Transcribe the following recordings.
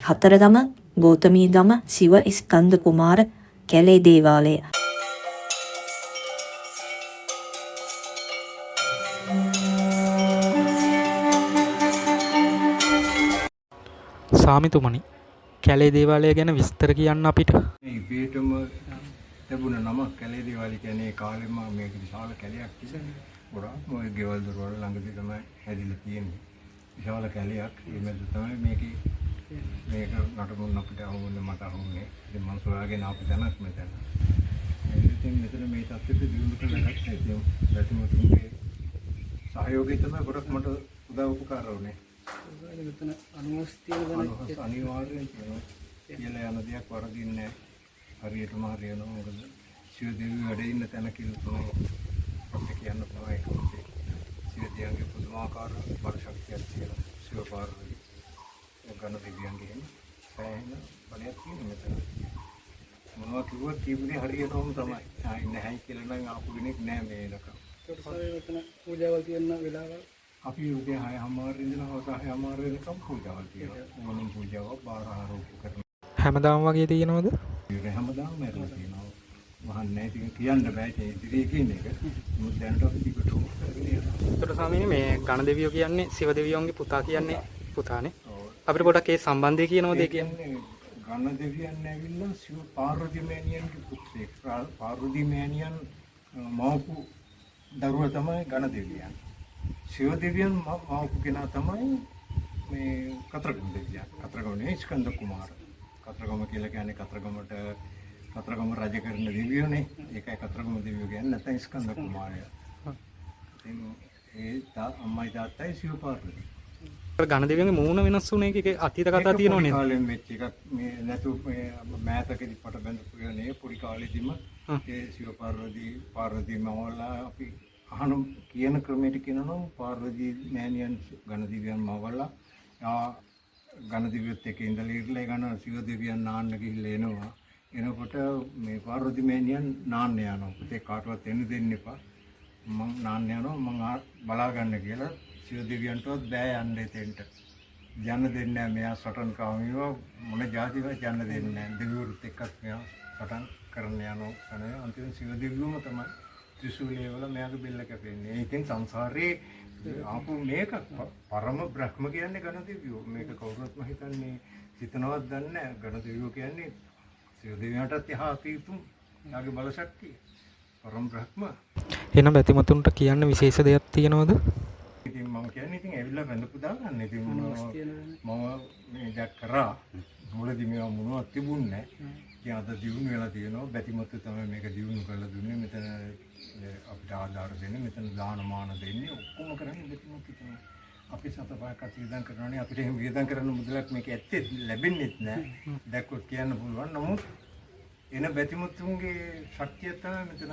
හතරදම ගෞතමීදම ශිව ස්කන්ධ කුමාර කැලේ දේවාලය. සාමිතුමනි කැලේ දේවාලය ගැන විස්තර කියන්න අපිට. මේ ඉබේටම ලැබුණ නම කැලේ දේවාලය කියන්නේ කාලෙම මේක විශාල කැලයක් තිබෙනවා. ගොඩාක් ඔය ගෙවල් දොරවල් ළඟදී තමයි හැදිලා තියෙන්නේ. විශාල කැලයක්. ඒ මැද තමයි මේක නටමුන් අපිට අහුවෙන්නේ මට අහුවෙන්නේ. ඉතින් මම සොයාගෙන ආපු තැනක් මෙතන. ඉතින් මෙතන මේ තත්ත්වෙට දියුණු කරලා ගත්තා. ඉතින් ප්‍රතිමතුන්ගේ සහයෝගය තමයි ගොඩක් මට උදව් උපකාර වුණේ. මෙතන අනිවාර්යෙන් තියෙනවා. කියලා යන දෙයක් වරදින්නේ නැහැ. හරියටම හරියනවා. මොකද සිය දෙවියෝ වැඩ ඉන්න තැන කියලා තමයි අපිට කියන්න පුළුවන් ඒකත්. සිය දෙවියන්ගේ පුදුමාකාර පරිශක්තියක් තියෙනවා. සිය පාර්වතී ගණ දෙවියන්ගේ සෑහෙන බලයක් තියෙනවා මෙතන. මොනවා කිව්වත් කීපුනේ හරියටම තමයි. නැහැ කියලා නම් ආපු කෙනෙක් නැහැ මේ ලක. ඒකට සමේ මෙතන පූජාවල් තියෙන වෙලාවල් අපි උදේ 6:00 ඉඳලා හවස 6:00 වෙනකම් පූජාවල් තියෙනවා. ඕනම පූජාවක් බාරහාරෝප කරනවා. හැමදාම වගේ තියෙනවද? ඒක හැමදාම මැරලා තියෙනවා. වහන්නේ නැහැ ඉතින් කියන්න බෑ ඒ ඉතිරි කියන එක. මොකද දැනට අපි ටිකටම කරගෙන යනවා. ඒතර ස්වාමීනි මේ ගණ දෙවියෝ කියන්නේ සිව දෙවියන්ගේ පුතා කියන්නේ පුතානේ. අපිට පොඩක් ඒ සම්බන්ධය කියනවද ඒ කියන්නේ? ගණ දෙවියන් ඇවිල්ලා සිව පාර්වතී මෑණියන්ගේ පුත්‍රයෙක්. පාර්වතී මෑණියන් මවපු දරුවා තමයි ගණ දෙවියන්. සිව දෙවියන් මවපු කෙනා තමයි මේ කතරගම දෙවියන්. කතරගමනේ ස්කන්ධ කුමාර. කතරගම කියලා කියන්නේ කතරගම රජ කරන දෙවියෝනේ. ඒකයි කතරගම දෙවියෝ කියන්නේ නැත්නම් ස්කන්ධ කුමාරයා. ඉතින් ඒ අම්මයි තාත්තයි සිව පාර්වතී. ගණ දෙවියන්ගේ මූණ වෙනස් වුණ එකේ අතීත කතා තියෙනව නේද? කාලෙම වෙච්ච එකක් මේ නැතු මේ මෑතකදී පට බඳපු යන්නේ පොඩි කාලෙදිම ඒ සිව පාර්වතී මවලා අපි අහන කියන ක්‍රමයට කියනවා පාර්වතී මෑණියන් ගණ දෙවියන් මවලා ගණ දෙවියොත් එක්ක ඉඳලා ඉරලා ගණ සිව දෙවියන් නාන්න ගිහිල්ලා එනවා. එනකොට මේ පාර්වතී මෑණියන් නාන්න යනවා. ඒ කාටවත් එන්න දෙන්න එපා. මං නාන්න යනවා මං බලා ගන්න කියලා සිව දෙවියන්ටවත් බෑ යන්න දෙන්න. යන්න දෙන්නේ නැහැ මෙයා සටන් කාමීව මොන જાතිවත් යන්න දෙන්නේ නැහැ. දෙවිවරුත් එක්කත් මෙයා සටන් කරන්න යනවා. අනේ අන්තිම සිව දෙවියෝම තමයි ත්‍රිශූලයේ වල මෙයාගේ බෙල්ල කැපෙන්නේ. ඒකෙන් සංසාරේ ආපු මේක පරම බ්‍රහ්ම කියන්නේ ගණ දෙවියෝ. මේක කවුරුත්ම හිතන්නේ හිතනවත් දන්නේ නැහැ. ගණ දෙවියෝ කියන්නේ සිව දෙවියන්ටත් එහා අතීතුම් යාගේ බල ශක්තිය. පරම බ්‍රහ්ම. එහෙනම් බැතිමතුන්ට කියන්න විශේෂ දෙයක් තියෙනවද? ඉතින් මම කියන්නේ ඉතින් ඇවිල්ලා වැඳපු දාගන්න. ඉතින් මම මේ දැක් කරා මුලදී මේවා මොනවද තිබුණේ නැහැ. ඉතින් අද දියුණු වෙලා තියෙනවා. බැතිමතු තමයි මේක දියුණු කරලා දුන්නේ. මෙතන අපිට ආධාර දෙන්නේ, මෙතන දානමාන දෙන්නේ ඔක්කොම කරන්නේ බැතිමතු තමයි. අපි සතපහක් වියදම් කරනවානේ. අපිට එහෙම වියදම් කරන්න මුදලක් මේක ඇත්තේ ලැබෙන්නේ නැහැ. දැක්කොත් කියන්න පුළුවන්. නමුත් එන බැතිමතුන්ගේ ශක්තිය තමයි මෙතන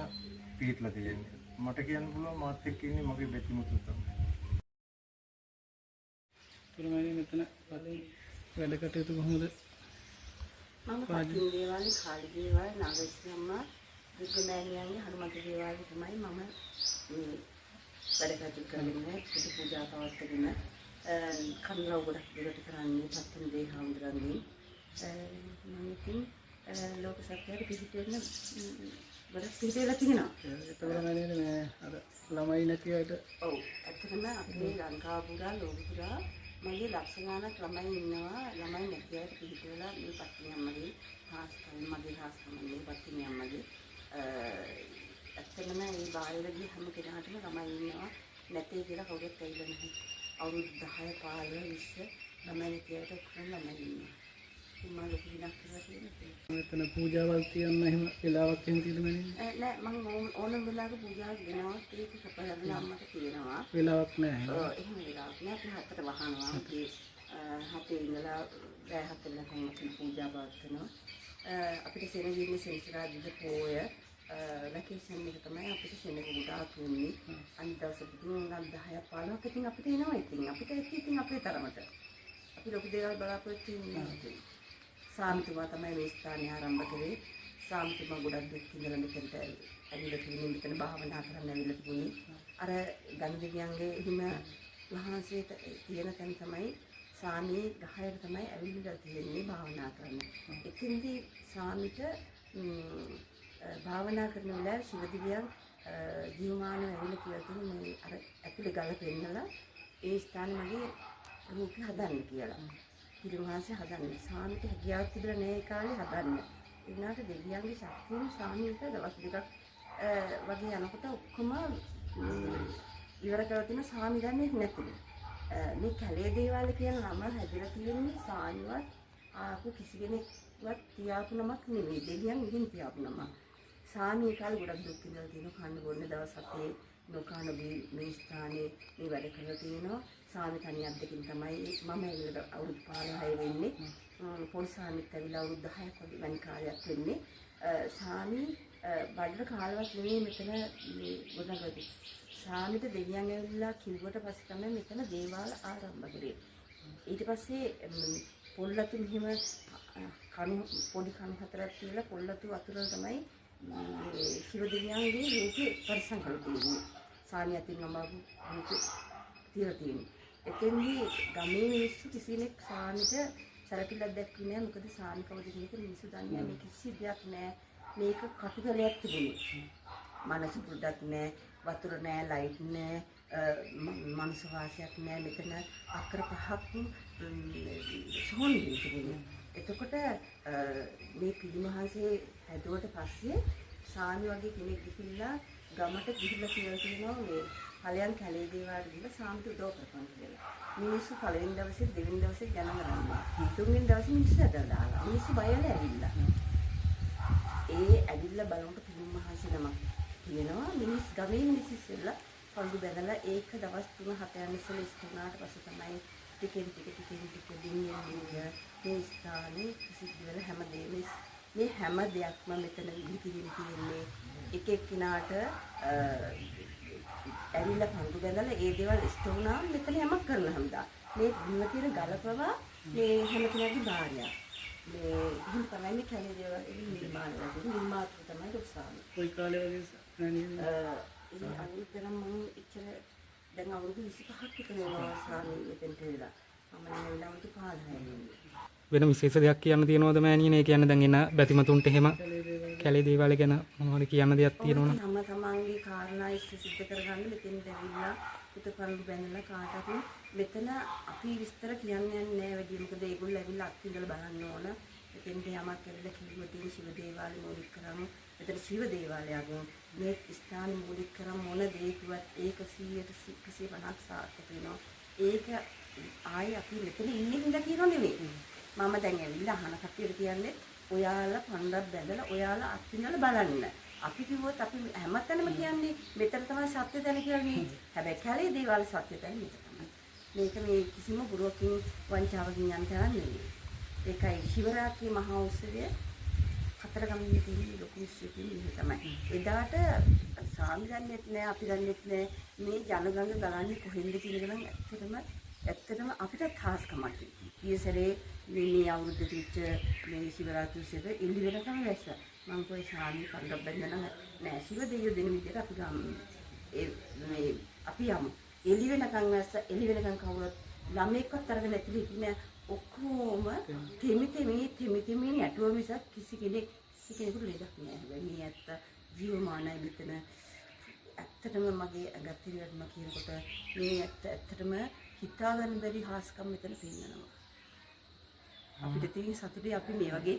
පිටලා තියෙන්නේ. මට කියන්න පුළුවන් මාත් එක්ක ඉන්නේ මගේ බැතිමතු තමයි. තුරුමනේ මෙතන වැඩ කටයුතු කොහොමද? මම පටින් දේවාලේ කාලි දේවාලේ නාගස්ත්‍රම්මා දුර්ගමෑණියන්ගේ හනුමන්ත දේවාලේ තමයි මම මේ වැඩ කටයුතු කරන්නේ. පුදු පූජා පවත්වගෙන කන්ලව ගොඩක් දුරට කරන්නේ පත්තන දේ හාමුදුරන්ගෙන්. මම ඉතින් ලෝක සත්‍යයට පිළිපෙන්න ගොඩක් පිළිපෙලා තියෙනවා. ඒතරමනේ මේ අර ළමයි නැති අයට ඔව් ඇත්තටම අපේ ලංකාව පුරා ලෝක පුරා මගේ ලක්ෂ ගණනක් ළමයි ඉන්නවා. ළමයි නැති අයට පිළිපෙලා මේ පත්තිනි අම්මගේ මගේ හාස්කමගේ පත්තිනි අම්මගේ ඇත්තටම මේ බාහිරදී හැම කෙනාටම ළමයි ඉන්නවා. නැtei කියලා කවුරුත් ඇවිල්ලා නැහැ. අවුරුදු 10 15 20 ළමයි නැති අයට ඔක්කොම ළමයි ඉන්නවා. මම ලොකු දිනක් කරලා තියෙනවා. මෙතන පූජාවල් තියන්න එහෙම වෙලාවක් එහෙම තියෙන්නේ නෑ මම ඕනම වෙලාවක පූජාවක් දෙනවා. ඒක කපලා අම්මට කියනවා. වෙලාවක් නැහැ. එහෙම වෙලාවක් නෑ. අපි හතර වහනවා. අපි හතේ ඉඳලා බෑ හතර ලකම පූජා පවත්වනවා. අපිට සෙනගින්නේ සෙනසුරාදා පොය වැකේෂන් එක තමයි අපිට සෙනග උදා තුන්නේ. අනිත් දවසේ ඉතින් 10ක් 15ක් ඉතින් අපිට එනවා. ඉතින් අපිට ඉතින් අපේ තරමට අපි ලොකු දේවල් බලාපොරොත්තු වෙන්නේ. සාමිතුමා තමයි මේ ස්ථානය ආරම්භ කළේ. සාමිතුමා ගොඩක් දුක් ඉඳලා මෙතනට ඇවිල්ලා තිබුණේ. මෙතන භාවනා කරන්න ඇවිල්ලා තිබුණේ. අර ගණ දෙවියන්ගේ හිම වහන්සේට තියෙන තැන තමයි සාමී ගහයට තමයි ඇවිල්ලා තියෙන්නේ භාවනා කරන්න. එතෙන්දී සාමිට භාවනා කරන වෙලාවේ ශිවදිවියන් ජීවමානව ඇවිල්ලා කියලා තියෙන්නේ මේ අර ඇතුලේ ගල පෙන්නලා ඒ ස්ථානේ මගේ රූපය හදන්න කියලා. පිළිමහාසේ හදන්න. සාමිට හැකියාවක් තිබුණා නෑ ඒ කාලේ හදන්න. ඒනාට දෙවියන්ගේ ශක්තියෙන් සාමිට දවස් දෙකක් වගේ යනකොට ඔක්කොම ඉවර කරලා තියෙන සාමි දන්නේ නැතිලු. මේ කැලේ දේවාල කියන නම හැදලා තියෙන්නේ සාමිවත් ආපු කිසි කෙනෙක්වත් තියාපු නමක් නෙවෙයි. දෙවියන් ඉදින් තියාපු නමක්. සාමි කාලේ ගොඩක් දුක් විඳලා තියෙනවා. කන්න බොන්න දවස් 7 නොකන මේ ස්ථානේ මේ වැඩ කරලා තියෙනවා. සාමි තනියක් දෙකින් තමයි මම එළද අවුරුදු 15 වෙන්නේ. පොඩි සාමිත් ඇවිල්ලා අවුරුදු 10ක් වගේ වැනි කාලයක් වෙන්නේ. සාමි බඩට කාලවත් නෙවෙයි මෙතන මේ ගොඩනගන්නේ. සාමිට දෙවියන් ඇවිල්ලා කිව්වට පස්සේ තමයි මෙතන දේවාල ආරම්භ කරේ. ඊට පස්සේ පොල්ලතු මෙහිම කණු පොඩි කණු හතරක් තියලා පොල්ලතු අතුරල තමයි ශිව දෙවියන්ගේ රූපේ පරිසම් කරලා තියෙන්නේ. සාමි අතින් නමපු රූපේ තියලා තියෙන්නේ. එතෙන්දී ගමේ මිනිස්සු කිසිනෙක් සාමිට සැලකිල්ලක් දැක්ුවේ නෑ. මොකද සාමි කවුද කියන එක මිනිස්සු දන්නේ නෑ. මේ කිසි දෙයක් නෑ. මේක කටුකලයක් තිබුණේ. මනස පුරුද්දක් නෑ, වතුර නෑ, ලයිට් නෑ, මනස වාසියක් නෑ. මෙතන අක්කර පහක් සෝනින් තිබුණේ. එතකොට මේ පිළිමහසේ හැදුවට පස්සේ සාමි වගේ කෙනෙක් ගිහිල්ලා ගමට ගිහිල්ලා කියලා තියෙනවා මේ ඵලයන් කැලේ දේවාලට ගිහිල්ලා සාමිට උදව් කරපන් කියලා. මිනිස්සු පළවෙනි දවසේ දෙවෙනි දවසේ ගණන් ගන්නවා. තුන්වෙනි දවසේ මිනිස්සු ඇදලා දාලා. මිනිස්සු බයලා ඇවිල්ලා. ඒ ඇවිල්ලා බලනකොට පිළිමහසේ නමක් තියෙනවා. මිනිස් ගමේ මිනිස්සු ඉස්සෙල්ලා පඳු බැලලා ඒක දවස් 3-7 යන ඉස්සෙල්ලා ඉස්තුනාට පස්සේ තමයි ටිකෙන් ටික දින්නේ මේ ස්ථානේ කිසිදු වෙල හැමදේම මේ හැම දෙයක්ම මෙතන ඉතිරින් තියෙන්නේ එක එක්කිනාට ඇවිල්ලා පඳු බැලලා ඒ දේවල් ඉස්තු වුණාම මෙතන යමක් කරලා හම්දා මේ දින තියෙන ගලපවා මේ හැම කෙනාගේ භාර්යාව මේ හිම තමයි මේ කැලේ දේවල් නිර්මාණය නිර්මාතු තමයි දුක්සාමි. කොයි කාලේ වගේ නේද? ඒ අනිතරම මම ඉච්චර දැන් අවුරුදු 25ක් විතර වෙනවා සාමි මෙතෙන්ට වෙලා. මම නම් අවුරුදු 15 වෙන විශේෂ දෙයක් කියන්න තියෙනවද මෑණියනේ? ඒ කියන්නේ දැන් එන බැතිමතුන්ට එහෙම කැලේ දේවාල ගැන මොනවද කියන්න දෙයක් තියෙනවද? තම තමන්ගේ කාරණා සිද්ධ කරගන්න මෙතෙන්ට ඇවිල්ලා උතපන්දු බැනලා කාටත් මෙතන අපි විස්තර කියන්නේ නැහැ වැඩි. මොකද ඒගොල්ලෝ ඇවිල්ලා අත්විඳලා බලන්න ඕන. මෙතෙන්ට යමක් ඇවිල්ලා කිව්වොත් ශිව දේවාලේ මූලික කරාම මෙතන ශිව දේවාලයක් මේ ස්ථාන මූලික කරාම මොන දේ කිව්වත් ඒක 150ක් සාර්ථක වෙනවා. ඒක ආයේ අපි මෙතන ඉන්නේ හින්දා කියනෝ නෙවෙයි. මම දැන් ඇවිල්ලා අහන කට්ටියට කියන්නේ ඔයාලා පණ්ඩක් බැඳලා ඔයාලා අත්විඳලා බලන්න. අපි කිව්වොත් අපි හැමතැනම කියන්නේ මෙතන තමයි සත්‍ය තැන කියලා නේ. හැබැයි කැලේ දේවාල සත්‍ය තැන මෙතන තමයි. මේක මේ කිසිම ගුරුවකින් වංචාවකින් යන තරම් නෙවෙයි. ඒකයි ශිවරාත්‍රි මහා උත්සවය කතරගමේ තියෙන ලොකු උත්සවයක් තමයි. එදාට සාමි දන්නේත් නෑ අපි දන්නේත් නෑ මේ ජනගංග ගලන්නේ කොහෙන්ද කියන එක ඇත්තටම අපිට ખાસකමක්. ඊයසරේ මේ අවුරුද්ද තිච්ච මේ ශිවරාත්‍රි උත්සවය ඉල්ලි වෙනකම් වැස්ස. මම කොයි සාමි කණ්ඩක් බැඳලා නෑ ශිව දෙවියෝ දෙන විදිහට අපි ගමු. මේ අපි යමු. එළි වෙනකම් වැස්ස එළි වෙනකම් කවුරුත් ළමෙක්වත් අරගෙන ඇතුලේ ඉන්නේ ඔක්කොම තෙමි නැටුව මිසක් කිසි කෙනෙකුට ලෙඩක් නෑ. හැබැයි මේ ඇත්ත ජීවමානයි මෙතන. ඇත්තටම මගේ අගතිරියටම කියනකොට මේ ඇත්තටම හිතාගන්න බැරි හාස්කම් මෙතන පෙන්නනවා. අපිට තියෙන සතුටේ අපි මේ වගේ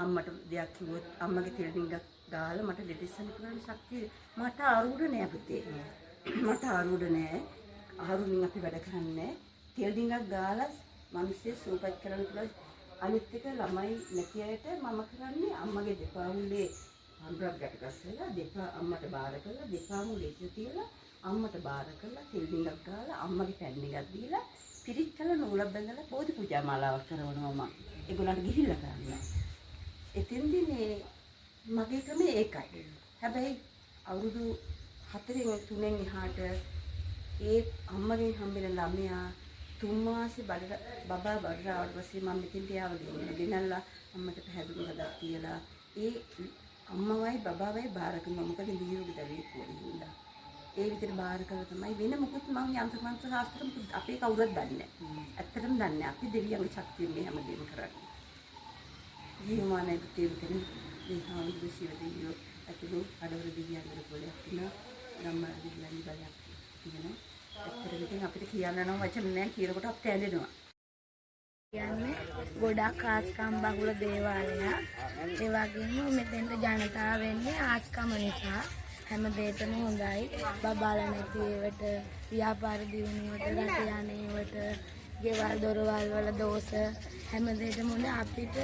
අම්මට දෙයක් කිව්වොත් අම්මගේ තෙල් ඩිංගක් දාලා මට ලෙඩෙස්සන්න පුළුවන් ශක්තිය මට ආරුඩ නෑ පුතේ. මට ආරුඩ නෑ. ආරුඩින් අපි වැඩ කරන්නේ තෙල් ඩිංගක් ගාලා මිනිස්සේ සූපත් කරන්න පුළුවන්. අනිත් එක ළමයි නැති අයට මම කරන්නේ අම්මගේ දෙපා මුලේ අම්බරක් ගැටගස්සලා දෙපා අම්මට බාර කරලා දෙපා මුලේ තියලා අම්මට බාර කරලා තෙල් ඩිංගක් ගාලා අම්මගේ පැන් ටිකක් දීලා පිරිත් කළ නූලක් බැඳලා බෝධි පූජා මාලාවක් කරනවා මම. ඒගොල්ලන්ට ගිහිල්ලා කරන්නේ. එතෙන්දී මේ මගේ ක්‍රමය ඒකයි. හැබැයි අවුරුදු 4න් 3න් එහාට ඒ අම්මගෙන් හම්බෙන ළමයා 3 මාසේ බබා බඩට ආවට පස්සේ මම මෙතෙන්ට ආවද දෙන්නලා අම්මට පැහැදුණු හදක් තියලා ඒ අම්මවයි බබාවයි බාරකම මොකද නියුග දරුවෙක් වුණා. ඒ විදිහට බාර කරලා තමයි වෙන මොකුත් මම යන්ත්‍ර මන්ත්‍ර ශාස්ත්‍රෙම අපේ කවුරුත් දන්නේ නැහැ. ඇත්තටම දන්නේ නැහැ. අපි දෙවියන්ගේ ශක්තියෙන් මේ හැමදේම කරන්නේ. ජීවමානයේ තේරුම් මේ හාමුදුරුවෝ සිව දෙවියෝ ඇතුළු අඩවල දෙවියන්ගේ පොළයක් තියෙනවා. ධම්ම දිවිලන් බලයක් තියෙනවා. ඇත්තටම ඉතින් අපිට කියන්න නම් වචන නැහැ කියනකොට අපිට ඇඬෙනවා. කියන්නේ ගොඩක් ආස්කම් බහුල දේවාලයක්. ඒ වගේම මෙතෙන්ට ජනතාව වෙන්නේ ආස්කම නිසා. හැම දෙයකම හොඳයි. බබාල නැති ඒවට, ව්‍යාපාර දියුණුවට, රට යන්නේවට, ගෙවල් දොරවල් වල දෝෂ හැම දෙයකම හොඳ. අපිට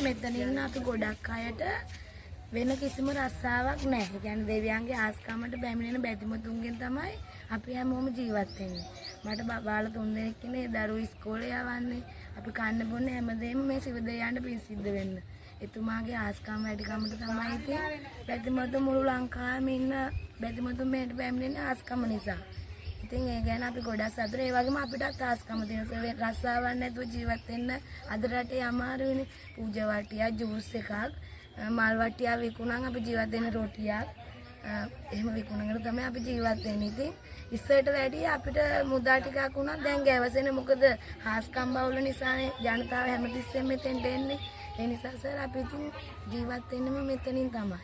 මෙතන ඉන්න අපි ගොඩක් අයට වෙන කිසිම රස්සාවක් නැහැ. ඒ කියන්නේ දෙවියන්ගේ ආස්කමට බැමිණෙන බැතිමතුන්ගෙන් තමයි අපි හැමෝම ජීවත් වෙන්නේ. මට බබාල 3 දෙනෙක් ඉන්නේ. දරුවෝ ඉස්කෝලේ යවන්නේ. අපි කන්න බොන්නේ හැමදේම මේ සිව දෙවියන්ට පින් සිද්ධ වෙන්න. එතුමාගේ ආස්කම් වැඩිකමට තමයි ඉතින් බැතිමතු මුළු ලංකාවෙම ඉන්න බැතිමතු මෙහෙට බැමිණෙන්නේ ආස්කම නිසා. ඉතින් ඒ ගැන අපි ගොඩක් සතුටුයි. ඒ වගේම අපිටත් ආස්කම තියෙනවා. රස්සාවක් නැතුව ජීවත් වෙන්න අද රටේ අමාරුයිනේ. පූජා වටියක්, ජූස් එකක්, මල් වටියක් විකුණන් අපි ජීවත් වෙන රොටියක් එහෙම විකුණනකට තමයි අපි ජීවත් වෙන්නේ. ඉතින් ඉස්සරට වැඩිය අපිට මුදල් ටිකක් වුණා දැන් ගැවසෙන්නේ. මොකද ආස්කම් බහුල නිසානේ ජනතාව හැමතිස්සෙම මෙතෙන්ට එන්නේ. ඒ නිසා සර් අපි ඉතින් ජීවත් වෙන්නම මෙතනින් තමයි.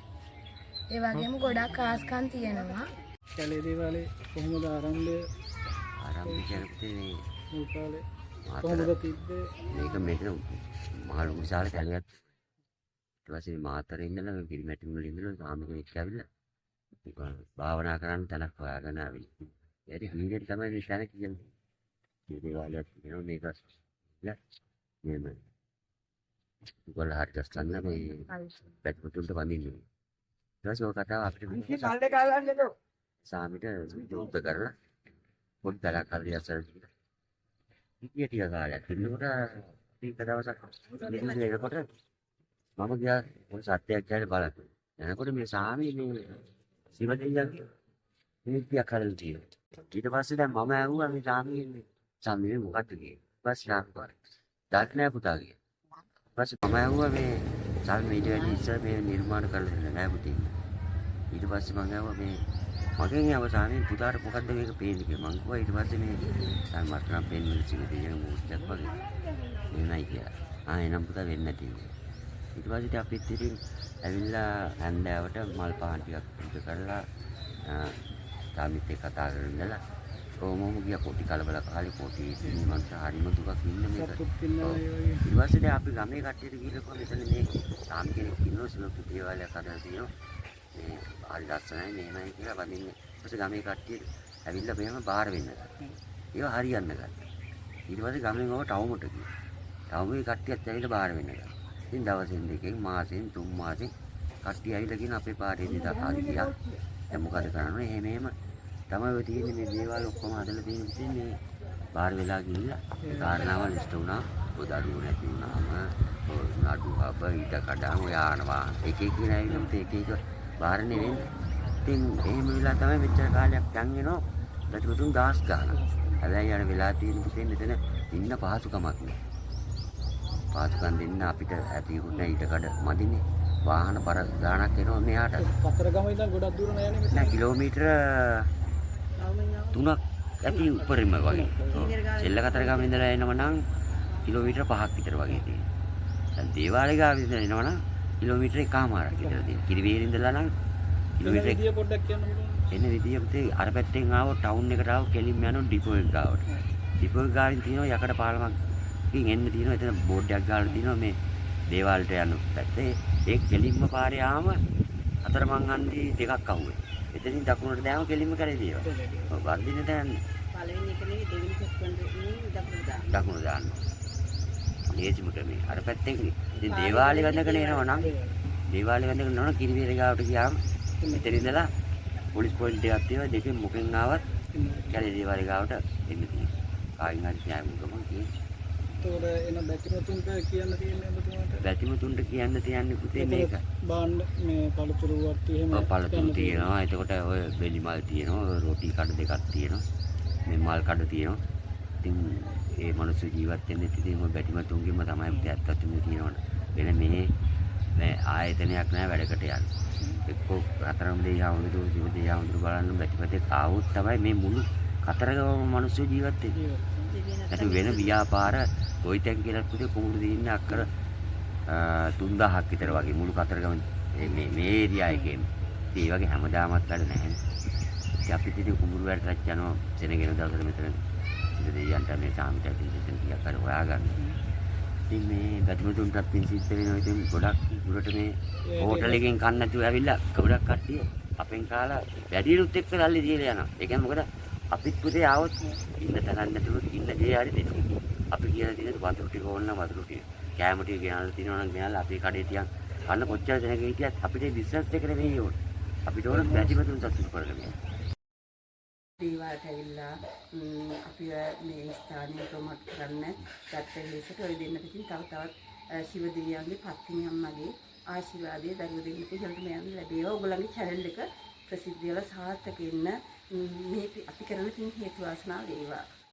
ඒ වගේම ගොඩක් ආස්කම් තියෙනවා. කැලේ දේවාලේ කොහොමද ආරම්භය කරපුතේ මේ මුල් කාලේ මාතර කොහොමද තිබ්බේ? මේක මෙතන මහලු විශාල කැලයක්. ඊට පස්සේ මාතරේ ඉඳලා මේ පිරිමැටි වල ඉඳලා සාමික එක්ක ඇවිල්ලා භාවනා කරන්න තැනක් හොයාගෙන ආවිලි. ඒටි හිඳෙන් තමයි මේ ශාන කියන්නේ. මේ දේවාලයක් කියනවා මේක නේද? උගල හරි ගස්සන්න මේ පැටපුතුන්ට වඳින්නේ. ඊට පස්සේ ඔය කතාව අපිට සාමිට යොත් කරලා පොඩ්ඩක් හරි අසල් ටික කාලයක් ඉන්නකොට ටික දවසක් නිකුත් වෙනකොට මම ගියා මොන සත්‍යයක් කියලා බලන්න. එනකොට මේ සාමි මේ සිව දෙවියන්ගේ නීතියක් හදලා තියෙනවා. ඊට පස්සේ දැන් මම ඇහුවා මේ සාමි මොකක්ද කියලා. ඊපස්සේ ආවා. දාක්නෑ පුතා කියලා. ඊපස්සේ මම ඇහුවා මේ සාමි ඊට වැඩි ඉස්සර මේ නිර්මාණ කරලා දෙන්න නෑ පුතේ. ඊට පස්සේ මම ඇහුවා මේ මගෙන් අවසානයේ පුතාට මොකද්ද මේක පේන්නේ කියලා. මං කිව්වා ඊට පස්සේ මේ සාමි මට නම් පේන්නේ සිව දෙවියන් මොකක්ද වගේ. එනයි කියලා. එනම් පුතා වෙන්නේ නැති. ඊට පස්සේ අපිත් ඉතින් ඇවිල්ලා හැන්දෑවට මල් පහන් ටිකක් පුද කරලා සාමිත් එක්ක කතා කරගෙන ඉඳලා කොහොමම ගියා පොටි කලබල කාලේ පොටි මන්ට හරිම දුකක් ඉන්න මේක. ඊට පස්සේ දැන් අපි ගමේ කට්ටියට ගිහලා කොහොමද මෙතන මේ සාමි කෙනෙක් ඉන්නවා සිලොප්පු දේවාලයක් හදලා තියෙනවා. මේ හරි ලස්සනයි මෙහෙමයි කියලා වදින්නේ. ඊට පස්සේ ගමේ කට්ටිය ඇවිල්ලා මෙහෙම බාර වෙන්න. ඒක හරියන්න ගත්තා. ඊට පස්සේ ගමෙන් ඔව ටවුමට ගියා. ටවුමේ කට්ටියත් ඇවිල්ලා බාර වෙන්න ගත්තා. ඉතින් දවසෙන් දෙකෙන් මාසෙන් 3 මාසෙන් කට්ටිය ඇවිල්ලා කියන අපේ පාරේ ඉඳලා ආදි ගියා. දැන් මොකද කරන්නේ? එහෙම තමයි ඔය තියෙන්නේ මේ දේවල් ඔක්කොම හදලා තියෙන්නේ මේ බාර වෙලා ගිහිල්ලා ඒ කාරණාවල් ඉෂ්ට වුණා. පොදු නැති වුණාම නඩු අබ ඊට කඩාම යානවා. එක එක නෑවිලුත් එක එක බාර නෙවෙන්නේ. ඉතින් එහෙම වෙලා තමයි මෙච්චර කාලයක් යන් වෙනවා. ප්‍රතිපතුන් 10 ගානක්. හැබැයි අර වෙලා තියෙන පුතේ මෙතන ඉන්න පහසුකමක් නෑ. පාසුකම් දෙන්න අපිට ඇතිකුත් නෑ ඊට කඩ මදිනේ. වාහන පර ගානක් එනවා මෙහාට. කතරගම ඉඳන් ගොඩක් දුර නෑ නේ මෙතන. නෑ කිලෝමීටර 3ක් ඇති උඩරින්ම වගේ. සෙල්ල කතරගම ඉඳලා එනව නම් කිලෝමීටර 5ක් විතර වගේ තියෙනවා. දැන් දේවාලේ ගාව ඉඳලා එනව නම් කිලෝමීටර 1කමාරක් විතර තියෙනවා. කිරිවේර ඉඳලා නම් කිලෝමීටර විදිය පොඩ්ඩක් කියන්න පුළුවන්. එන විදිය පුතේ අර පැත්තෙන් ආව ටවුන් එකට ආව කෙලින්ම යනවා ඩිපෝ එක ගාවට. ඩිපෝ එක ගාවින් තියෙනවා යකඩ පාලමක් ඉතින් එන්න තියෙනවා එතන බෝඩ් එකක් ගාලා තියෙනවා මේ දේවාලට යන පැත්තේ. ඒ කෙලින්ම පාරේ ආම අතරමං හන්දි දෙකක් අහුවේ. එතනින් දකුණට දැම්ම කෙලින්ම කරේ දේවා. ඔව් වර්ධින දැන් පළවෙනි එක නෙවෙයි දෙවෙනි සෙක්ෂන් දකුණට දාන්න. ලේසිම ක්‍රමේ. අර පැත්තෙන් ඉතින් දේවාලේ වැඳගෙන එනවා නම් දේවාලේ වැඳගෙන යනවා කිරිවේර ගාවට ගියාම එතන ඉඳලා පොලිස් පොයින්ට් එකක් තියෙනවා දෙකෙන් මොකෙන් ආවත් කැලේ දේවාලේ ගාවට එන්න තියෙනවා. කායින් හරි න්යායමුකම තියෙනවා. ඒතකොට එන බැතිමතුන්ට කියන්න තියෙන්නේ ඔබතුමාට? බැතිමතුන්ට කියන්න තියන්නේ පුතේ මේක. බාන්න මේ පළතුරු වර්ති එහෙම පළතුරු තියෙනවා. එතකොට ඔය බෙලි මල් තියෙනවා. ඔය රොටි කඩ දෙකක් තියෙනවා. මේ මල් කඩ තියෙනවා. ඉතින් ඒ මිනිස්සු ජීවත් වෙන්නේ ඉතින් ඔය බැතිමතුන්ගෙම තමයි පුතේ ඇත්තටම තියෙනවනේ. වෙන මේ ආයතනයක් නෑ වැඩකට යන්න. එක්කෝ රතරම් දෙය හවුදුරු ජීව දෙය හවුදුරු බලන්න බැටිපතේ ආවොත් තමයි මේ මුළු කතරගම මිනිස්සු ජීවත් වෙන්නේ. නැතු වෙන ව්‍යාපාර ගොයිතැන් කියලා පුතේ කුඹුරු දින්නේ අක්කර 3000ක් විතර වගේ මුළු කතරගම මේ ඒරියා එකේම. ඉතින් ඒ වගේ හැමදාමත් වැඩ නැහැ. ඉතින් අපිට ඉතින් කුඹුරු වැඩට යනවා සෙනගෙන දවසට මෙතන ඉතින් දෙයයන්ට මේ සාමිට ඉතින් ටිකක් අර හොයාගන්න. ඉතින් මේ බැතිමතුන්ටත් පින් සිද්ධ වෙනවා. ඉතින් ගොඩක් දුරට මේ හෝටල් එකෙන් කන්න නැතුව ඇවිල්ලා ගොඩක් කට්ටිය අපෙන් කාලා වැඩිරුත් එක්ක රැල්ලි දීලා යනවා. ඒ කියන්නේ මොකද අපිත් පුතේ ආවොත් ඉන්න තරක් නැතුව ඉන්න දේ හරි දෙන්න. අපි කියලා තියෙන වතුර ටික ඕන නම් වතුර ටික. කෑම ටික ගෙනල්ලා තියනවා නම් ගෙනල්ලා අපේ කඩේ තියන් අන්න කොච්චර දෙනෙක් හිටියත් අපිට බිස්නස් එක නෙවෙයි ඕන. අපිට ඕන බැතිමතුන් සතුටු කරගන්න. දේවාලට ඇවිල්ලා අපි මේ ස්ථානය ප්‍රොමෝට් කරන්න ගත්ත ලෙසට ඔය දෙන්නට ඉතින් තව තවත් ශිව දෙවියන්ගේ පත්නි අම්මගේ ආශිර්වාදය දරුවෝ දෙන්නෙක් ඉහළට යන්න ලැබේවා. ඔයගොල්ලන්ගේ channel එක ප්‍රසිද්ධ වෙලා සාර්ථක වෙන්න මේ අපි කරන පින් හේතු වාසනා වේවා.